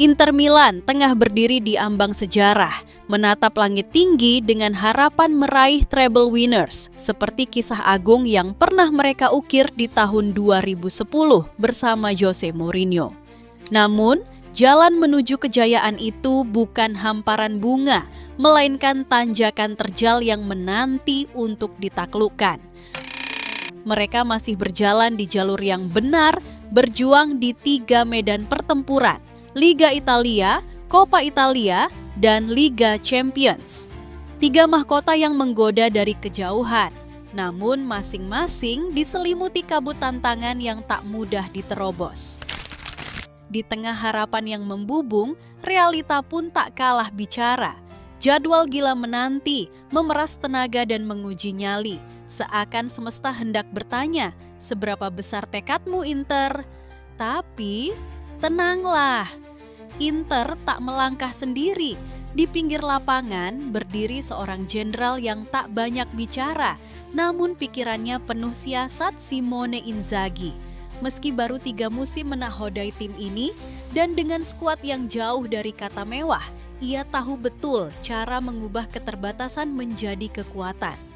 Inter Milan tengah berdiri di ambang sejarah, menatap langit tinggi dengan harapan meraih treble winners, seperti kisah agung yang pernah mereka ukir di tahun 2010 bersama Jose Mourinho. Namun, jalan menuju kejayaan itu bukan hamparan bunga, melainkan tanjakan terjal yang menanti untuk ditaklukkan. Mereka masih berjalan di jalur yang benar, berjuang di 3 medan pertempuran: Liga Italia, Coppa Italia, dan Liga Champions. 3 mahkota yang menggoda dari kejauhan, namun masing-masing diselimuti kabut tantangan yang tak mudah diterobos. Di tengah harapan yang membubung, realita pun tak kalah bicara. Jadwal gila menanti, memeras tenaga dan menguji nyali. Seakan semesta hendak bertanya, seberapa besar tekadmu, Inter? Tapi tenanglah, Inter tak melangkah sendiri. Di pinggir lapangan berdiri seorang jenderal yang tak banyak bicara, namun pikirannya penuh siasat, Simone Inzaghi. Meski baru 3 musim menahodai tim ini, dan dengan skuad yang jauh dari kata mewah, ia tahu betul cara mengubah keterbatasan menjadi kekuatan.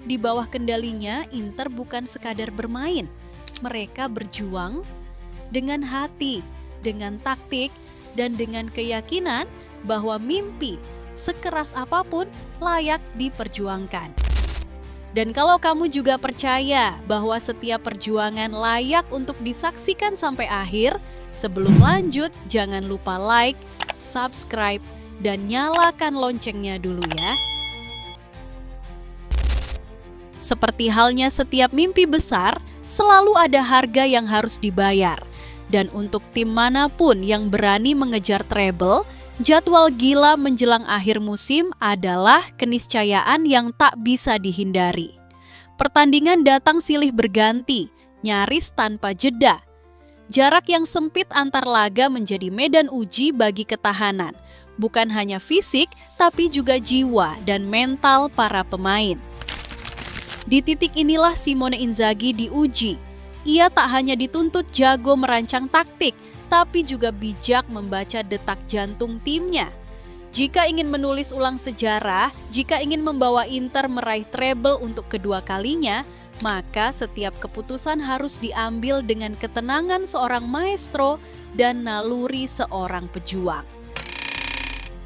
Di bawah kendalinya, Inter bukan sekadar bermain. Mereka berjuang dengan hati, dengan taktik, dan dengan keyakinan bahwa mimpi sekeras apapun layak diperjuangkan. Dan kalau kamu juga percaya bahwa setiap perjuangan layak untuk disaksikan sampai akhir, sebelum lanjut jangan lupa like, subscribe, dan nyalakan loncengnya dulu ya. Seperti halnya setiap mimpi besar, selalu ada harga yang harus dibayar. Dan untuk tim manapun yang berani mengejar treble, jadwal gila menjelang akhir musim adalah keniscayaan yang tak bisa dihindari. Pertandingan datang silih berganti, nyaris tanpa jeda. Jarak yang sempit antar laga menjadi medan uji bagi ketahanan, bukan hanya fisik tapi juga jiwa dan mental para pemain. Di titik inilah Simone Inzaghi diuji. Ia tak hanya dituntut jago merancang taktik, tapi juga bijak membaca detak jantung timnya. Jika ingin menulis ulang sejarah, jika ingin membawa Inter meraih treble untuk kedua kalinya, maka setiap keputusan harus diambil dengan ketenangan seorang maestro dan naluri seorang pejuang.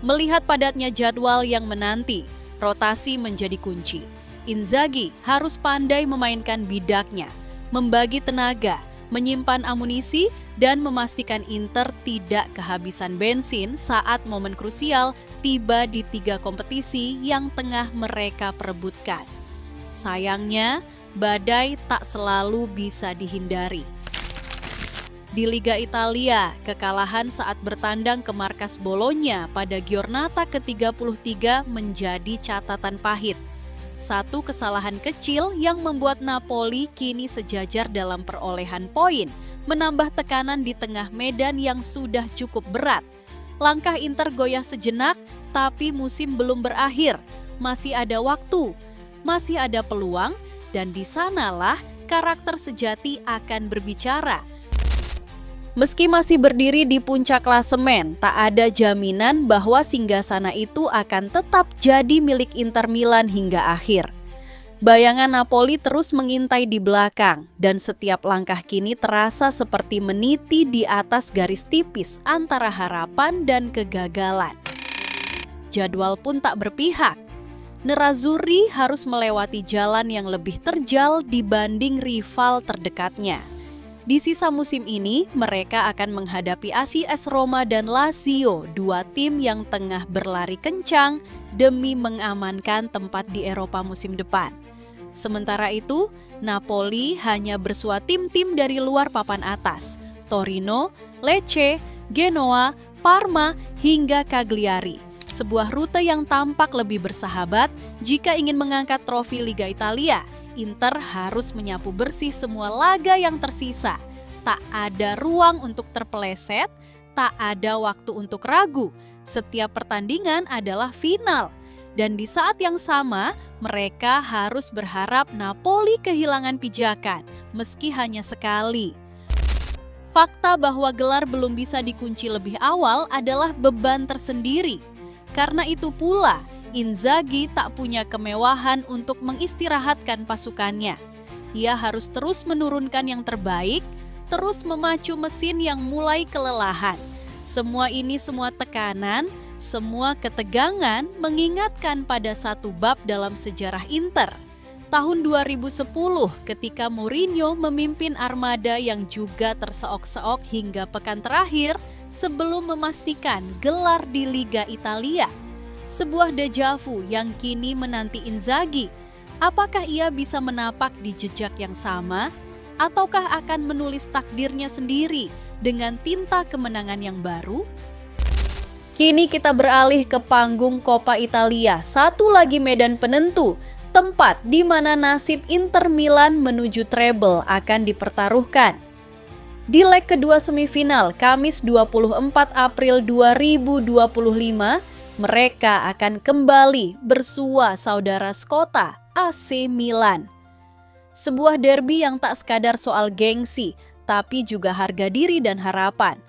Melihat padatnya jadwal yang menanti, rotasi menjadi kunci. Inzaghi harus pandai memainkan bidaknya, membagi tenaga, menyimpan amunisi, dan memastikan Inter tidak kehabisan bensin saat momen krusial tiba di 3 kompetisi yang tengah mereka perebutkan. Sayangnya, badai tak selalu bisa dihindari. Di Liga Italia, kekalahan saat bertandang ke markas Bologna pada Giornata ke-33 menjadi catatan pahit. Satu kesalahan kecil yang membuat Napoli kini sejajar dalam perolehan poin, menambah tekanan di tengah medan yang sudah cukup berat. Langkah Inter goyah sejenak, tapi musim belum berakhir. Masih ada waktu, masih ada peluang, dan di sanalah karakter sejati akan berbicara. Meski masih berdiri di puncak klasemen, tak ada jaminan bahwa singgasana itu akan tetap jadi milik Inter Milan hingga akhir. Bayangan Napoli terus mengintai di belakang, dan setiap langkah kini terasa seperti meniti di atas garis tipis antara harapan dan kegagalan. Jadwal pun tak berpihak. Nerazzurri harus melewati jalan yang lebih terjal dibanding rival terdekatnya. Di sisa musim ini, mereka akan menghadapi AS Roma dan Lazio, 2 tim yang tengah berlari kencang demi mengamankan tempat di Eropa musim depan. Sementara itu, Napoli hanya bersua tim-tim dari luar papan atas, Torino, Lecce, Genoa, Parma, hingga Cagliari. Sebuah rute yang tampak lebih bersahabat jika ingin mengangkat trofi Liga Italia. Inter harus menyapu bersih semua laga yang tersisa. Tak ada ruang untuk terpeleset, tak ada waktu untuk ragu. Setiap pertandingan adalah final. Dan di saat yang sama, mereka harus berharap Napoli kehilangan pijakan, meski hanya sekali. Fakta bahwa gelar belum bisa dikunci lebih awal adalah beban tersendiri. Karena itu pula, Inzaghi tak punya kemewahan untuk mengistirahatkan pasukannya. Ia harus terus menurunkan yang terbaik, terus memacu mesin yang mulai kelelahan. Semua tekanan, semua ketegangan mengingatkan pada satu bab dalam sejarah Inter. Tahun 2010 ketika Mourinho memimpin armada yang juga terseok-seok hingga pekan terakhir sebelum memastikan gelar di Liga Italia. Sebuah dejavu yang kini menanti Inzaghi. Apakah ia bisa menapak di jejak yang sama? Ataukah akan menulis takdirnya sendiri dengan tinta kemenangan yang baru? Kini kita beralih ke panggung Coppa Italia, satu lagi medan penentu. Tempat di mana nasib Inter Milan menuju treble akan dipertaruhkan. Di leg kedua semifinal, Kamis 24 April 2025, mereka akan kembali bersua saudara sekota AC Milan. Sebuah derby yang tak sekadar soal gengsi, tapi juga harga diri dan harapan.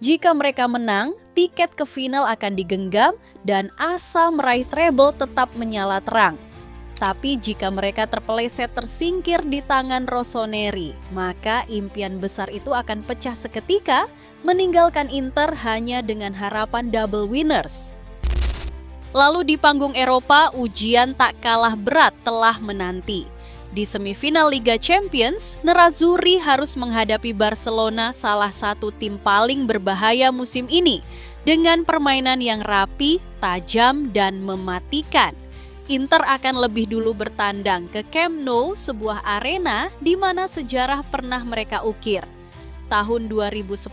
Jika mereka menang, tiket ke final akan digenggam dan asa meraih treble tetap menyala terang. Tapi jika mereka terpeleset tersingkir di tangan Rossoneri, maka impian besar itu akan pecah seketika, meninggalkan Inter hanya dengan harapan double winners. Lalu di panggung Eropa, ujian tak kalah berat telah menanti. Di semifinal Liga Champions, Nerazzurri harus menghadapi Barcelona, salah satu tim paling berbahaya musim ini, dengan permainan yang rapi, tajam, dan mematikan. Inter akan lebih dulu bertandang ke Camp Nou, sebuah arena di mana sejarah pernah mereka ukir. Tahun 2010,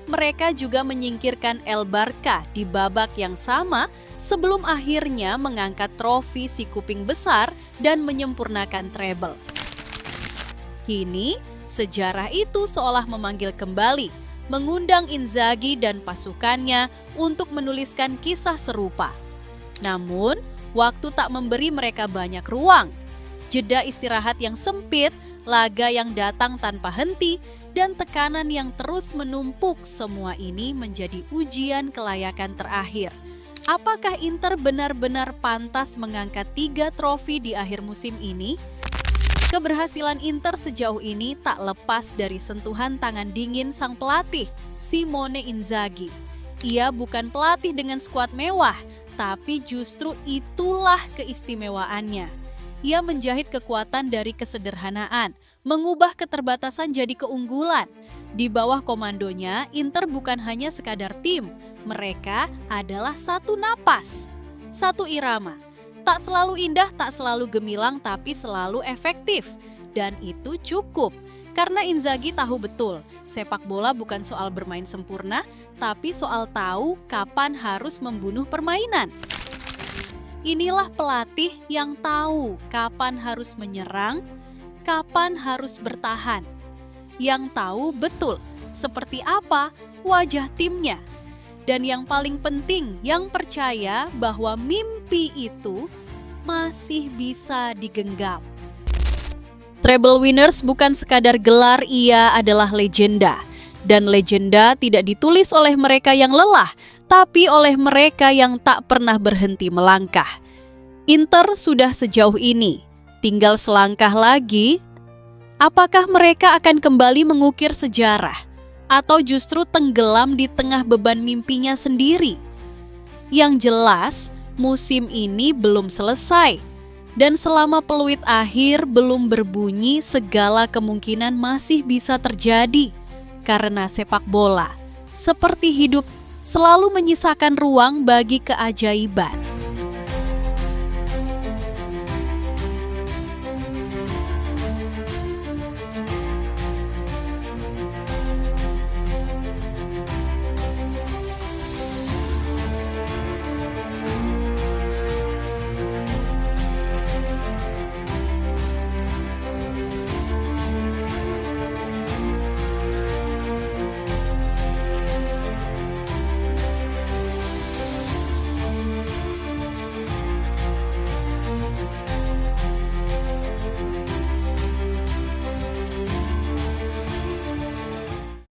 mereka juga menyingkirkan El Barca di babak yang sama sebelum akhirnya mengangkat trofi si kuping besar dan menyempurnakan treble. Kini, sejarah itu seolah memanggil kembali, mengundang Inzaghi dan pasukannya untuk menuliskan kisah serupa. Namun, waktu tak memberi mereka banyak ruang. Jeda istirahat yang sempit, laga yang datang tanpa henti, dan tekanan yang terus menumpuk, semua ini menjadi ujian kelayakan terakhir. Apakah Inter benar-benar pantas mengangkat 3 trofi di akhir musim ini? Keberhasilan Inter sejauh ini tak lepas dari sentuhan tangan dingin sang pelatih, Simone Inzaghi. Ia bukan pelatih dengan skuad mewah, tapi justru itulah keistimewaannya. Ia menjahit kekuatan dari kesederhanaan, mengubah keterbatasan jadi keunggulan. Di bawah komandonya, Inter bukan hanya sekadar tim, mereka adalah satu napas, satu irama. Tak selalu indah, tak selalu gemilang, tapi selalu efektif. Dan itu cukup. Karena Inzaghi tahu betul, sepak bola bukan soal bermain sempurna, tapi soal tahu kapan harus membunuh permainan. Inilah pelatih yang tahu kapan harus menyerang, kapan harus bertahan. Yang tahu betul seperti apa wajah timnya. Dan yang paling penting, yang percaya bahwa mimpi itu masih bisa digenggam. Treble winners bukan sekadar gelar, ia adalah legenda. Dan legenda tidak ditulis oleh mereka yang lelah, tapi oleh mereka yang tak pernah berhenti melangkah. Inter sudah sejauh ini, tinggal selangkah lagi. Apakah mereka akan kembali mengukir sejarah? Atau justru tenggelam di tengah beban mimpinya sendiri? Yang jelas, musim ini belum selesai. Dan selama peluit akhir belum berbunyi, segala kemungkinan masih bisa terjadi. Karena sepak bola, seperti hidup, selalu menyisakan ruang bagi keajaiban.